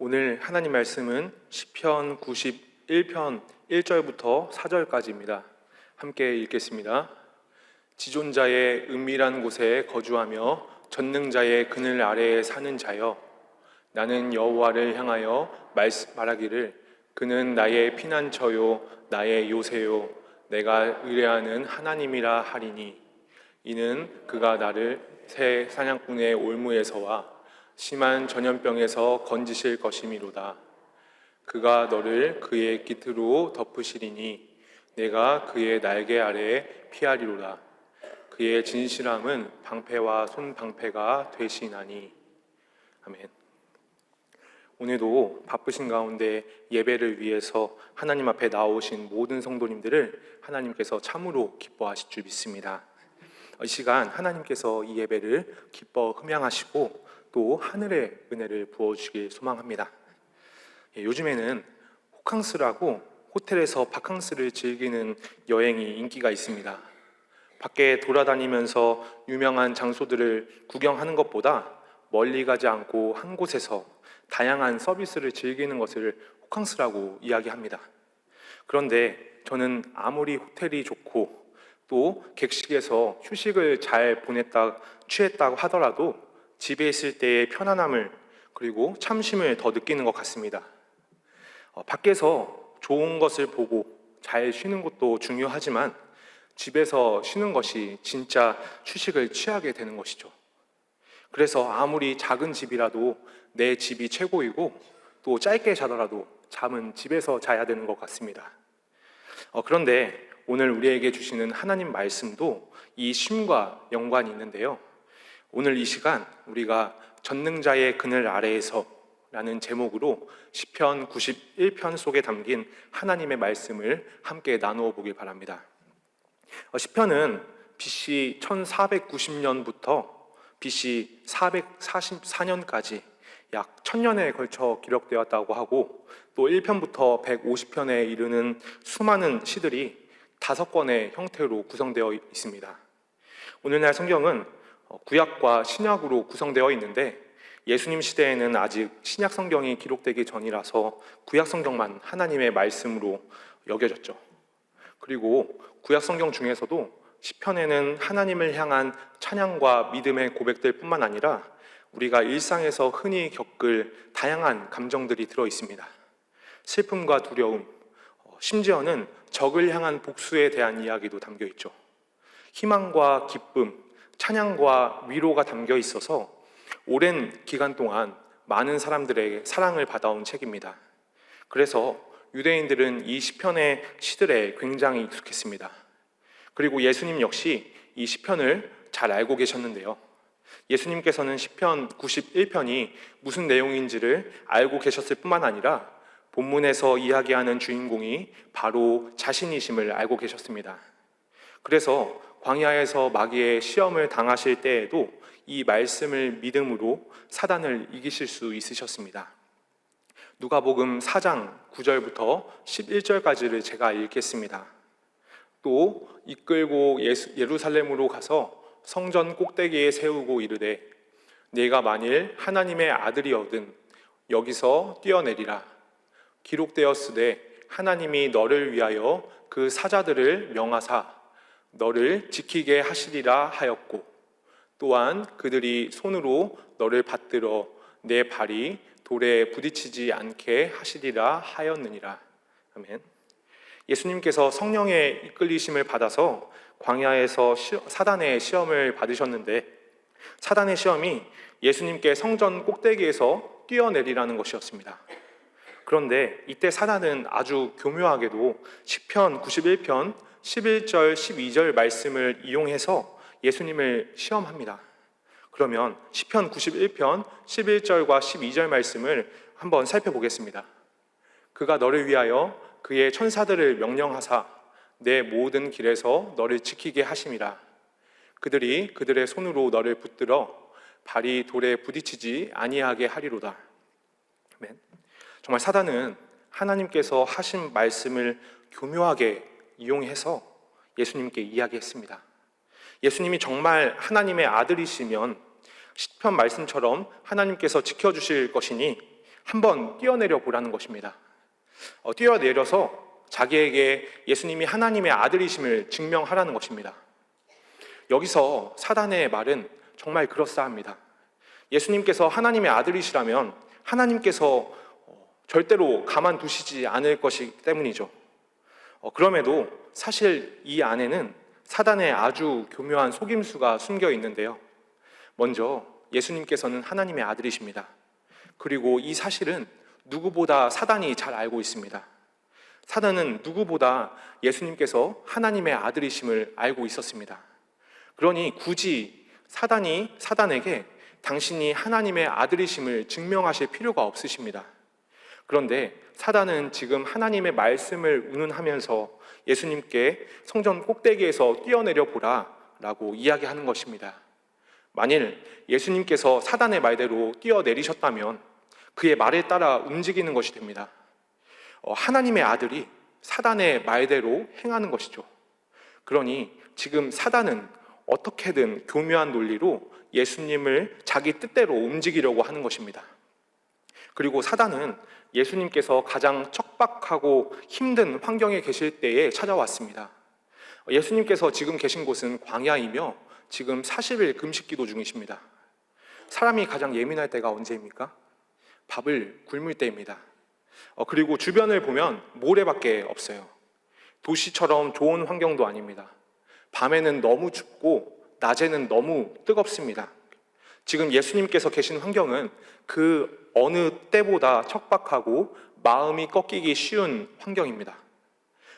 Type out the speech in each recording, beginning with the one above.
오늘 하나님 말씀은 시편 91편 1절부터 4절까지입니다. 함께 읽겠습니다. 지존자의 은밀한 곳에 거주하며 전능자의 그늘 아래에 사는 자여, 나는 여호와를 향하여 말하기를 그는 나의 피난처요 나의 요새요 내가 의뢰하는 하나님이라 하리니, 이는 그가 나를 새 사냥꾼의 올무에서와 심한 전염병에서 건지실 것이미로다. 그가 너를 그의 깃으로 덮으시리니 내가 그의 날개 아래에 피하리로다. 그의 진실함은 방패와 손방패가 되시나니. 아멘. 오늘도 바쁘신 가운데 예배를 위해서 하나님 앞에 나오신 모든 성도님들을 하나님께서 참으로 기뻐하실 줄 믿습니다. 이 시간 하나님께서 이 예배를 기뻐 흠양하시고 또 하늘의 은혜를 부어주시길 소망합니다. 요즘에는 호캉스라고 호텔에서 바캉스를 즐기는 여행이 인기가 있습니다. 밖에 돌아다니면서 유명한 장소들을 구경하는 것보다 멀리 가지 않고 한 곳에서 다양한 서비스를 즐기는 것을 호캉스라고 이야기합니다. 그런데 저는 아무리 호텔이 좋고 또 객실에서 휴식을 잘 취했다고 하더라도 집에 있을 때의 편안함을 그리고 참심을 더 느끼는 것 같습니다. 밖에서 좋은 것을 보고 잘 쉬는 것도 중요하지만 집에서 쉬는 것이 진짜 휴식을 취하게 되는 것이죠. 그래서 아무리 작은 집이라도 내 집이 최고이고 또 짧게 자더라도 잠은 집에서 자야 되는 것 같습니다. 그런데 오늘 우리에게 주시는 하나님 말씀도 이 쉼과 연관이 있는데요. 오늘 이 시간 우리가 전능자의 그늘 아래에서 라는 제목으로 시편 91편 속에 담긴 하나님의 말씀을 함께 나누어 보길 바랍니다. 시편은 BC 1490년부터 BC 444년까지 약 1000년에 걸쳐 기록되었다고 하고, 또 1편부터 150편에 이르는 수많은 시들이 5권의 형태로 구성되어 있습니다. 오늘날 성경은 구약과 신약으로 구성되어 있는데, 예수님 시대에는 아직 신약 성경이 기록되기 전이라서 구약 성경만 하나님의 말씀으로 여겨졌죠. 그리고 구약 성경 중에서도 시편에는 하나님을 향한 찬양과 믿음의 고백들 뿐만 아니라 우리가 일상에서 흔히 겪을 다양한 감정들이 들어 있습니다. 슬픔과 두려움, 심지어는 적을 향한 복수에 대한 이야기도 담겨 있죠. 희망과 기쁨, 찬양과 위로가 담겨 있어서 오랜 기간 동안 많은 사람들에게 사랑을 받아온 책입니다. 그래서 유대인들은 이 시편의 시들에 굉장히 익숙했습니다. 그리고 예수님 역시 이 시편을 잘 알고 계셨는데요. 예수님께서는 시편 91편이 무슨 내용인지를 알고 계셨을 뿐만 아니라 본문에서 이야기하는 주인공이 바로 자신이심을 알고 계셨습니다. 그래서 광야에서 마귀의 시험을 당하실 때에도 이 말씀을 믿음으로 사단을 이기실 수 있으셨습니다. 누가복음 4장 9절부터 11절까지를 제가 읽겠습니다. 또 이끌고 예루살렘으로 가서 성전 꼭대기에 세우고 이르되, 네가 만일 하나님의 아들이거든 여기서 뛰어내리라. 기록되었으되 하나님이 너를 위하여 그 사자들을 명하사 너를 지키게 하시리라 하였고, 또한 그들이 손으로 너를 받들어 내 발이 돌에 부딪히지 않게 하시리라 하였느니라. 아멘. 예수님께서 성령의 이끌리심을 받아서 광야에서 사단의 시험을 받으셨는데, 사단의 시험이 예수님께 성전 꼭대기에서 뛰어내리라는 것이었습니다. 그런데 이때 사단은 아주 교묘하게도 시편 91편 11절 12절 말씀을 이용해서 예수님을 시험합니다. 그러면 시편 91편 11절과 12절 말씀을 한번 살펴보겠습니다. 그가 너를 위하여 그의 천사들을 명령하사 내 모든 길에서 너를 지키게 하심이라. 그들이 그들의 손으로 너를 붙들어 발이 돌에 부딪히지 아니하게 하리로다. 아멘. 정말 사단은 하나님께서 하신 말씀을 교묘하게 이용해서 예수님께 이야기했습니다. 예수님이 정말 하나님의 아들이시면 시편 말씀처럼 하나님께서 지켜주실 것이니 한번 뛰어내려 보라는 것입니다. 뛰어내려서 자기에게 예수님이 하나님의 아들이심을 증명하라는 것입니다. 여기서 사단의 말은 정말 그럴싸합니다. 예수님께서 하나님의 아들이시라면 하나님께서 절대로 가만두시지 않을 것이기 때문이죠. 그럼에도 사실 이 안에는 사단의 아주 교묘한 속임수가 숨겨 있는데요. 먼저 예수님께서는 하나님의 아들이십니다. 그리고 이 사실은 누구보다 사단이 잘 알고 있습니다. 사단은 누구보다 예수님께서 하나님의 아들이심을 알고 있었습니다. 그러니 굳이 사단이 사단에게 당신이 하나님의 아들이심을 증명하실 필요가 없으십니다. 그런데 사단은 지금 하나님의 말씀을 운운하면서 예수님께 성전 꼭대기에서 뛰어내려 보라 라고 이야기하는 것입니다. 만일 예수님께서 사단의 말대로 뛰어내리셨다면 그의 말에 따라 움직이는 것이 됩니다. 하나님의 아들이 사단의 말대로 행하는 것이죠. 그러니 지금 사단은 어떻게든 교묘한 논리로 예수님을 자기 뜻대로 움직이려고 하는 것입니다. 그리고 사단은 예수님께서 가장 척박하고 힘든 환경에 계실 때에 찾아왔습니다. 예수님께서 지금 계신 곳은 광야이며 지금 40일 금식기도 중이십니다. 사람이 가장 예민할 때가 언제입니까? 밥을 굶을 때입니다. 그리고 주변을 보면 모래밖에 없어요. 도시처럼 좋은 환경도 아닙니다. 밤에는 너무 춥고 낮에는 너무 뜨겁습니다. 지금 예수님께서 계신 환경은 그 어느 때보다 척박하고 마음이 꺾이기 쉬운 환경입니다.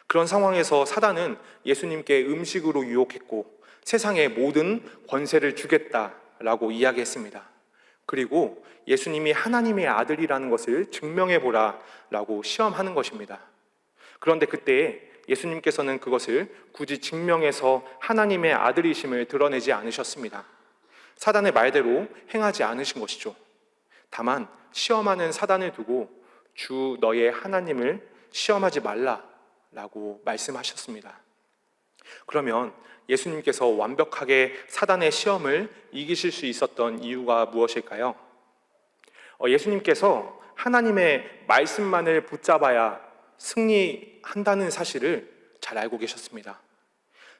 그런 상황에서 사단은 예수님께 음식으로 유혹했고 세상의 모든 권세를 주겠다라고 이야기했습니다. 그리고 예수님이 하나님의 아들이라는 것을 증명해보라 라고 시험하는 것입니다. 그런데 그때 예수님께서는 그것을 굳이 증명해서 하나님의 아들이심을 드러내지 않으셨습니다. 사단의 말대로 행하지 않으신 것이죠. 다만 시험하는 사단을 두고 주 너의 하나님을 시험하지 말라라고 말씀하셨습니다. 그러면 예수님께서 완벽하게 사단의 시험을 이기실 수 있었던 이유가 무엇일까요? 예수님께서 하나님의 말씀만을 붙잡아야 승리한다는 사실을 잘 알고 계셨습니다.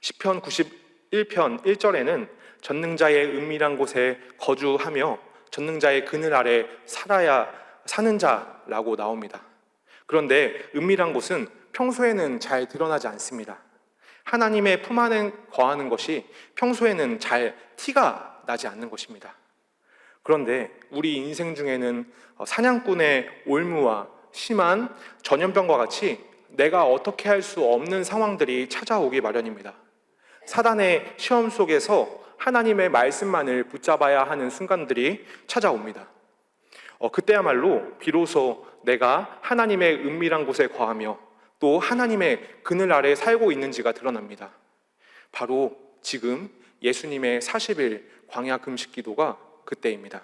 시편 91편 1절에는 전능자의 은밀한 곳에 거주하며 전능자의 그늘 아래 살아야 사는 자라고 나옵니다. 그런데 은밀한 곳은 평소에는 잘 드러나지 않습니다. 하나님의 품 안에 거하는 것이 평소에는 잘 티가 나지 않는 것입니다. 그런데 우리 인생 중에는 사냥꾼의 올무와 심한 전염병과 같이 내가 어떻게 할 수 없는 상황들이 찾아오기 마련입니다. 사단의 시험 속에서 하나님의 말씀만을 붙잡아야 하는 순간들이 찾아옵니다. 그때야말로 비로소 내가 하나님의 은밀한 곳에 거하며 또 하나님의 그늘 아래 살고 있는지가 드러납니다. 바로 지금 예수님의 40일 광야 금식 기도가 그때입니다.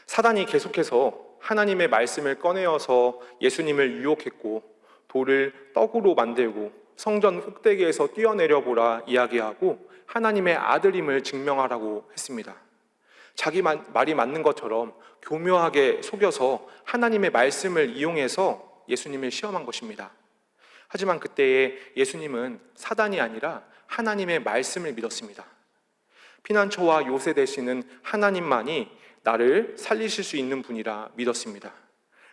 사단이 계속해서 하나님의 말씀을 꺼내어서 예수님을 유혹했고 돌을 떡으로 만들고 성전 꼭대기에서 뛰어내려 보라 이야기하고 하나님의 아들임을 증명하라고 했습니다. 자기 말이 맞는 것처럼 교묘하게 속여서 하나님의 말씀을 이용해서 예수님을 시험한 것입니다. 하지만 그때에 예수님은 사단이 아니라 하나님의 말씀을 믿었습니다. 피난처와 요새 되시는 하나님만이 나를 살리실 수 있는 분이라 믿었습니다.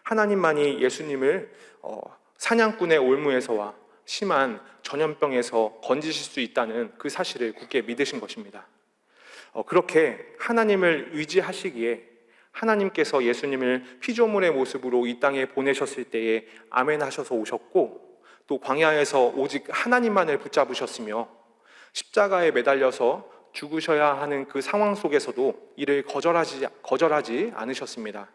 하나님만이 예수님을 사냥꾼의 올무에서와 심한 전염병에서 건지실 수 있다는 그 사실을 굳게 믿으신 것입니다. 그렇게 하나님을 의지하시기에 하나님께서 예수님을 피조물의 모습으로 이 땅에 보내셨을 때에 아멘 하셔서 오셨고 또 광야에서 오직 하나님만을 붙잡으셨으며 십자가에 매달려서 죽으셔야 하는 그 상황 속에서도 이를 거절하지 않으셨습니다.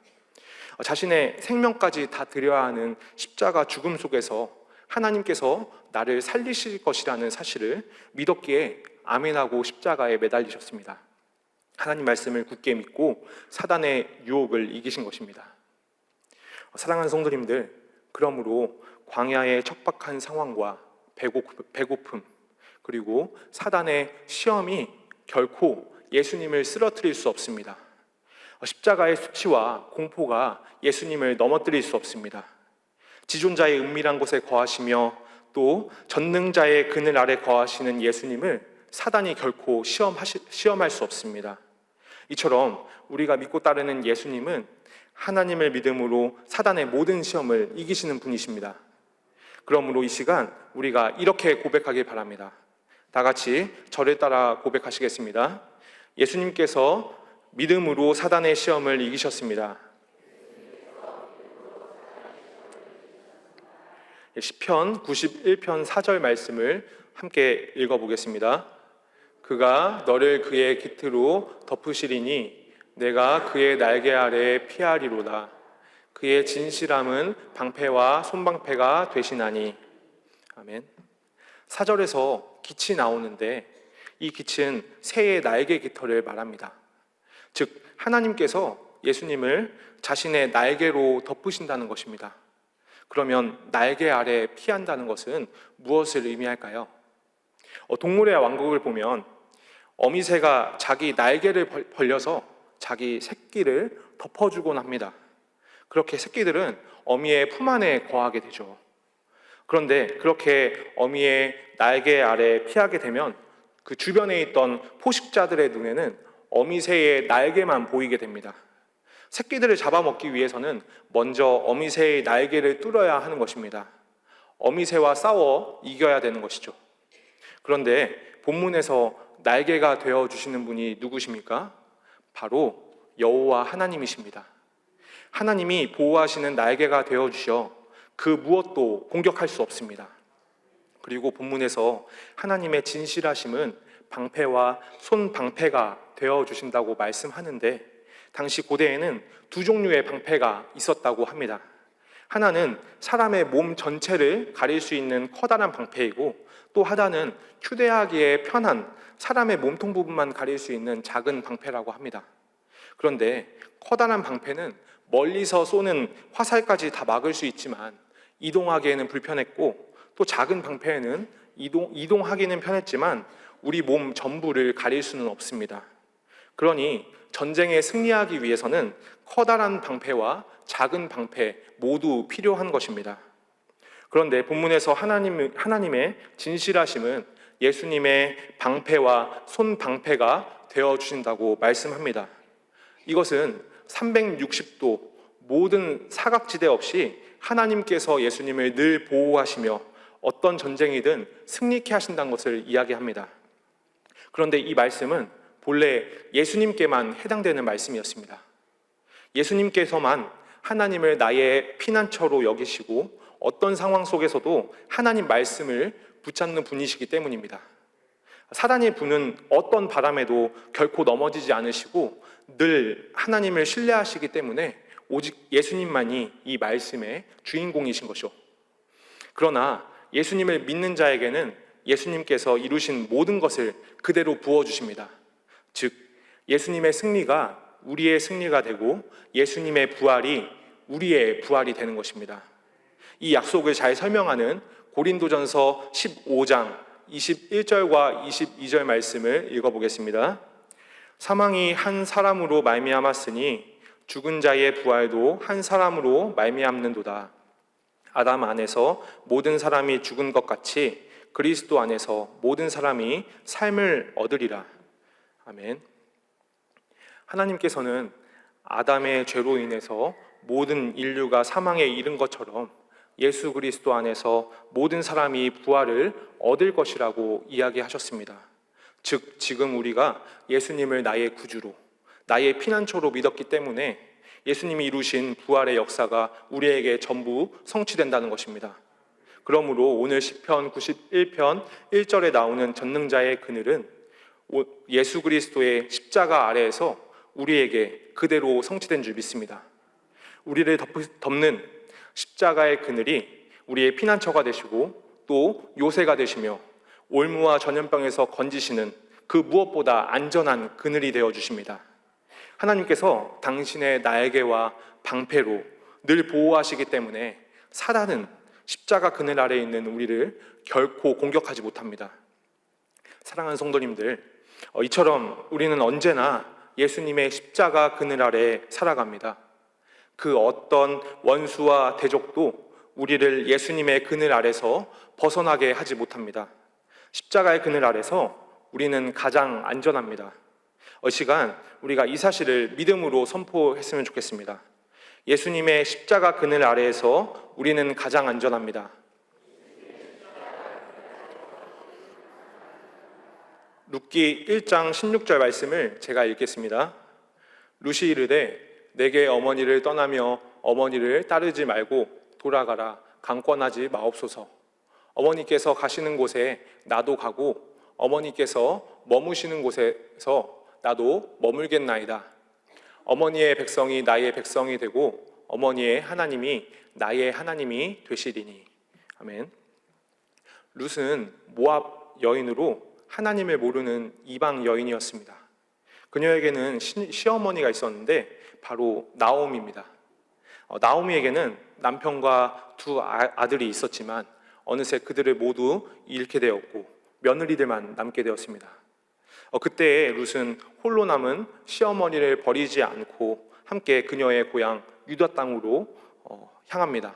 자신의 생명까지 다 드려야 하는 십자가 죽음 속에서 하나님께서 나를 살리실 것이라는 사실을 믿었기에 아멘하고 십자가에 매달리셨습니다. 하나님 말씀을 굳게 믿고 사단의 유혹을 이기신 것입니다. 사랑하는 성도님들, 그러므로 광야의 척박한 상황과 배고픔 그리고 사단의 시험이 결코 예수님을 쓰러뜨릴 수 없습니다. 십자가의 수치와 공포가 예수님을 넘어뜨릴 수 없습니다. 지존자의 은밀한 곳에 거하시며 또 전능자의 그늘 아래 거하시는 예수님을 사단이 결코 시험할 수 없습니다. 이처럼 우리가 믿고 따르는 예수님은 하나님을 믿음으로 사단의 모든 시험을 이기시는 분이십니다. 그러므로 이 시간 우리가 이렇게 고백하길 바랍니다. 다 같이 저를 따라 고백하시겠습니다. 예수님께서 믿음으로 사단의 시험을 이기셨습니다. 시편 91편 4절 말씀을 함께 읽어보겠습니다. 그가 너를 그의 깃으로 덮으시리니 내가 그의 날개 아래 피하리로다. 그의 진실함은 방패와 손방패가 되시나니. 아멘. 4절에서 깃이 나오는데 이 깃은 새의 날개 깃털을 말합니다. 즉 하나님께서 예수님을 자신의 날개로 덮으신다는 것입니다. 그러면 날개 아래 피한다는 것은 무엇을 의미할까요? 동물의 왕국을 보면 어미새가 자기 날개를 벌려서 자기 새끼를 덮어주곤 합니다. 그렇게 새끼들은 어미의 품 안에 거하게 되죠. 그런데 그렇게 어미의 날개 아래 피하게 되면 그 주변에 있던 포식자들의 눈에는 어미새의 날개만 보이게 됩니다. 새끼들을 잡아먹기 위해서는 먼저 어미새의 날개를 뚫어야 하는 것입니다. 어미새와 싸워 이겨야 되는 것이죠. 그런데 본문에서 날개가 되어주시는 분이 누구십니까? 바로 여호와 하나님이십니다. 하나님이 보호하시는 날개가 되어주셔 그 무엇도 공격할 수 없습니다. 그리고 본문에서 하나님의 진실하심은 방패와 손방패가 되어주신다고 말씀하는데 당시 고대에는 두 종류의 방패가 있었다고 합니다. 하나는 사람의 몸 전체를 가릴 수 있는 커다란 방패이고 또 하나는 휴대하기에 편한 사람의 몸통 부분만 가릴 수 있는 작은 방패라고 합니다. 그런데 커다란 방패는 멀리서 쏘는 화살까지 다 막을 수 있지만 이동하기에는 불편했고 또 작은 방패에는 이동하기는 편했지만 우리 몸 전부를 가릴 수는 없습니다. 그러니 전쟁에 승리하기 위해서는 커다란 방패와 작은 방패 모두 필요한 것입니다. 그런데 본문에서 하나님의 진실하심은 예수님의 방패와 손방패가 되어주신다고 말씀합니다. 이것은 360도 모든 사각지대 없이 하나님께서 예수님을 늘 보호하시며 어떤 전쟁이든 승리케 하신다는 것을 이야기합니다. 그런데 이 말씀은 본래 예수님께만 해당되는 말씀이었습니다. 예수님께서만 하나님을 나의 피난처로 여기시고 어떤 상황 속에서도 하나님 말씀을 붙잡는 분이시기 때문입니다. 사단이 부는 어떤 바람에도 결코 넘어지지 않으시고 늘 하나님을 신뢰하시기 때문에 오직 예수님만이 이 말씀의 주인공이신 것이죠. 그러나 예수님을 믿는 자에게는 예수님께서 이루신 모든 것을 그대로 부어주십니다. 즉 예수님의 승리가 우리의 승리가 되고 예수님의 부활이 우리의 부활이 되는 것입니다. 이 약속을 잘 설명하는 고린도전서 15장 21절과 22절 말씀을 읽어보겠습니다. 사망이 한 사람으로 말미암았으니 죽은 자의 부활도 한 사람으로 말미암는도다. 아담 안에서 모든 사람이 죽은 것 같이 그리스도 안에서 모든 사람이 삶을 얻으리라. 아멘. 하나님께서는 아담의 죄로 인해서 모든 인류가 사망에 이른 것처럼 예수 그리스도 안에서 모든 사람이 부활을 얻을 것이라고 이야기하셨습니다. 즉 지금 우리가 예수님을 나의 구주로, 나의 피난처로 믿었기 때문에 예수님이 이루신 부활의 역사가 우리에게 전부 성취된다는 것입니다. 그러므로 오늘 시편 91편 1절에 나오는 전능자의 그늘은 예수 그리스도의 십자가 아래에서 우리에게 그대로 성취된 줄 믿습니다. 우리를 덮는 십자가의 그늘이 우리의 피난처가 되시고 또 요새가 되시며 올무와 전염병에서 건지시는 그 무엇보다 안전한 그늘이 되어주십니다. 하나님께서 당신의 날개와 방패로 늘 보호하시기 때문에 사단은 십자가 그늘 아래에 있는 우리를 결코 공격하지 못합니다. 사랑하는 성도님들, 이처럼 우리는 언제나 예수님의 십자가 그늘 아래 살아갑니다. 그 어떤 원수와 대적도 우리를 예수님의 그늘 아래서 벗어나게 하지 못합니다. 십자가의 그늘 아래서 우리는 가장 안전합니다. 이 시간 우리가 이 사실을 믿음으로 선포했으면 좋겠습니다. 예수님의 십자가 그늘 아래에서 우리는 가장 안전합니다. 룻기 1장 16절 말씀을 제가 읽겠습니다. 룻이 이르되 내게 어머니를 떠나며 어머니를 따르지 말고 돌아가라. 강권하지 마옵소서. 어머니께서 가시는 곳에 나도 가고 어머니께서 머무시는 곳에서 나도 머물겠나이다. 어머니의 백성이 나의 백성이 되고 어머니의 하나님이 나의 하나님이 되시리니. 아멘. 룻은 모압 여인으로 하나님을 모르는 이방 여인이었습니다. 그녀에게는 시어머니가 있었는데 바로 나오미입니다. 나오미에게는 남편과 두 아들이 있었지만 어느새 그들을 모두 잃게 되었고 며느리들만 남게 되었습니다. 그때 룻은 홀로 남은 시어머니를 버리지 않고 함께 그녀의 고향 유다 땅으로 향합니다.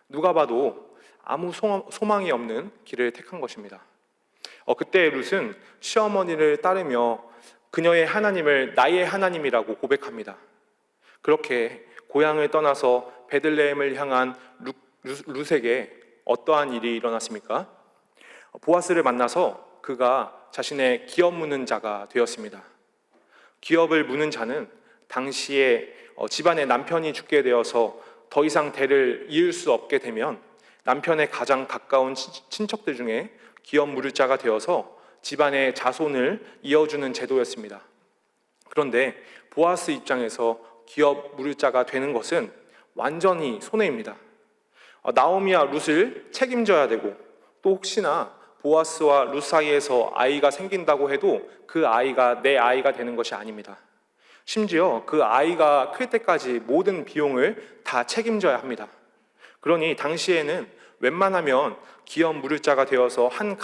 누가 봐도 아무 소망이 없는 길을 택한 것입니다. 그때 룻은 시어머니를 따르며 그녀의 하나님을 나의 하나님이라고 고백합니다. 그렇게 고향을 떠나서 베들레헴을 향한 룻에게 어떠한 일이 일어났습니까? 보아스를 만나서 그가 자신의 기업 무는 자가 되었습니다. 기업을 무는 자는 당시에 집안의 남편이 죽게 되어서 더 이상 대를 이을 수 없게 되면 남편의 가장 가까운 친척들 중에 기업 물을 자가 되어서 집안의 자손을 이어주는 제도였습니다. 그런데 보아스 입장에서 기업 물을 자가 되는 것은 완전히 손해입니다. 나오미와 룻을 책임져야 되고 또 혹시나 보아스와 룻 사이에서 아이가 생긴다고 해도 그 아이가 내 아이가 되는 것이 아닙니다. 심지어 그 아이가 클 때까지 모든 비용을 다 책임져야 합니다. 그러니 당시에는 웬만하면 기업 물을 자가 되어서 한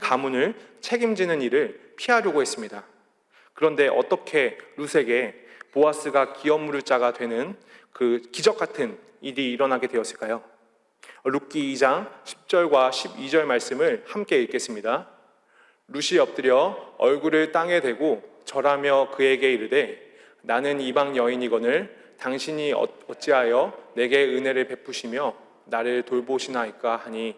가문을 책임지는 일을 피하려고 했습니다. 그런데 어떻게 룻에게 보아스가 기업 물을 자가 되는 그 기적 같은 일이 일어나게 되었을까요? 룻기 2장 10절과 12절 말씀을 함께 읽겠습니다. 룻이 엎드려 얼굴을 땅에 대고 절하며 그에게 이르되 나는 이방 여인이거늘 당신이 어찌하여 내게 은혜를 베푸시며 나를 돌보시나이까 하니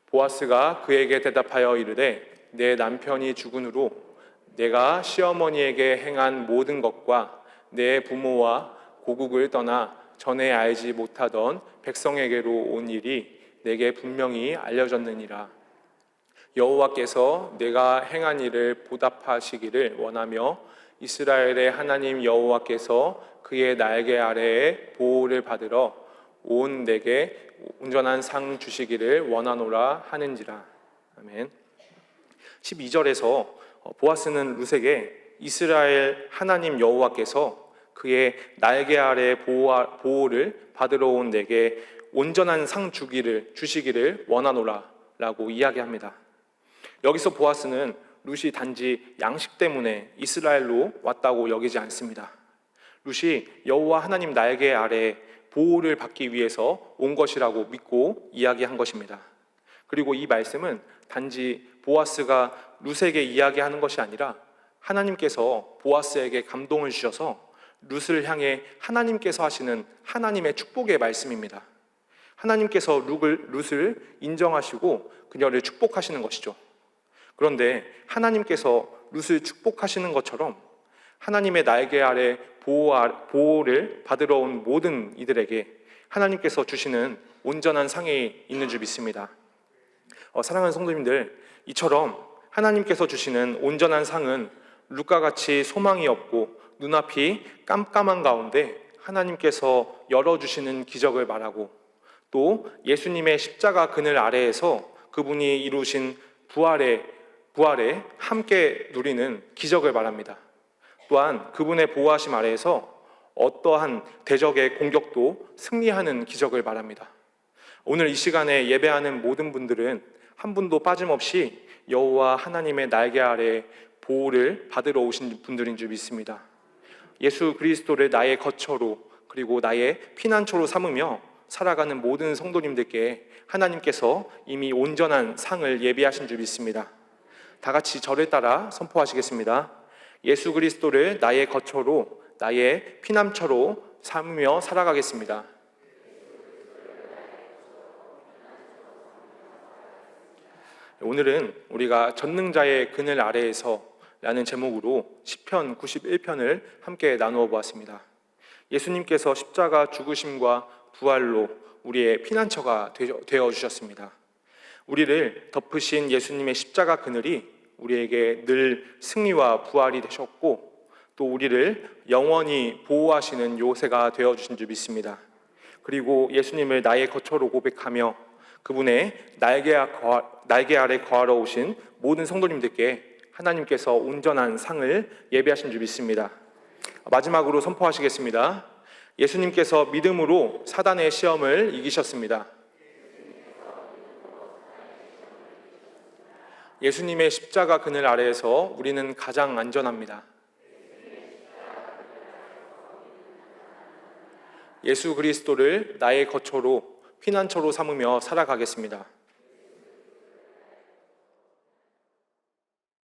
보아스가 그에게 대답하여 이르되 내 남편이 죽은 후로 내가 시어머니에게 행한 모든 것과 내 부모와 고국을 떠나 전에 알지 못하던 백성에게로 온 일이 내게 분명히 알려졌느니라. 여호와께서 내가 행한 일을 보답하시기를 원하며 이스라엘의 하나님 여호와께서 그의 날개 아래에 보호를 받으러 온 내게 온전한 상 주시기를 원하노라 하는지라. 아멘. 12절에서 보아스는 룻에게 이스라엘 하나님 여호와께서 그의 날개 아래 보호를 받으러 온 내게 온전한 상 주시기를 원하노라 라고 이야기합니다. 여기서 보아스는 룻이 단지 양식 때문에 이스라엘로 왔다고 여기지 않습니다. 룻이 여호와 하나님 날개 아래 보호를 받기 위해서 온 것이라고 믿고 이야기한 것입니다. 그리고 이 말씀은 단지 보아스가 룻에게 이야기하는 것이 아니라 하나님께서 보아스에게 감동을 주셔서 룻을 향해 하나님께서 하시는 하나님의 축복의 말씀입니다. 하나님께서 룻을 인정하시고 그녀를 축복하시는 것이죠. 그런데 하나님께서 룻을 축복하시는 것처럼 하나님의 날개 아래 보호를 받으러 온 모든 이들에게 하나님께서 주시는 온전한 상이 있는 줄 믿습니다. 사랑하는 성도님들, 이처럼 하나님께서 주시는 온전한 상은 룻과 같이 소망이 없고 눈앞이 깜깜한 가운데 하나님께서 열어주시는 기적을 말하고 또 예수님의 십자가 그늘 아래에서 그분이 이루신 부활에 함께 누리는 기적을 말합니다. 또한 그분의 보호하심 아래에서 어떠한 대적의 공격도 승리하는 기적을 말합니다. 오늘 이 시간에 예배하는 모든 분들은 한 분도 빠짐없이 여호와 하나님의 날개 아래 보호를 받으러 오신 분들인 줄 믿습니다. 예수 그리스도를 나의 거처로 그리고 나의 피난처로 삼으며 살아가는 모든 성도님들께 하나님께서 이미 온전한 상을 예비하신 줄 믿습니다. 다 같이 저를 따라 선포하시겠습니다. 예수 그리스도를 나의 거처로 나의 피난처로 삼으며 살아가겠습니다. 오늘은 우리가 전능자의 그늘 아래에서 라는 제목으로 시편 91편을 함께 나누어 보았습니다. 예수님께서 십자가 죽으심과 부활로 우리의 피난처가 되어 주셨습니다. 우리를 덮으신 예수님의 십자가 그늘이 우리에게 늘 승리와 부활이 되셨고 또 우리를 영원히 보호하시는 요새가 되어 주신 줄 믿습니다. 그리고 예수님을 나의 거처로 고백하며 그분의 날개 아래 거하러 오신 모든 성도님들께 하나님께서 온전한 상을 예비하신 줄 믿습니다. 마지막으로 선포하시겠습니다. 예수님께서 믿음으로 사단의 시험을 이기셨습니다. 예수님의 십자가 그늘 아래에서 우리는 가장 안전합니다. 예수 그리스도를 나의 거처로 피난처로 삼으며 살아가겠습니다.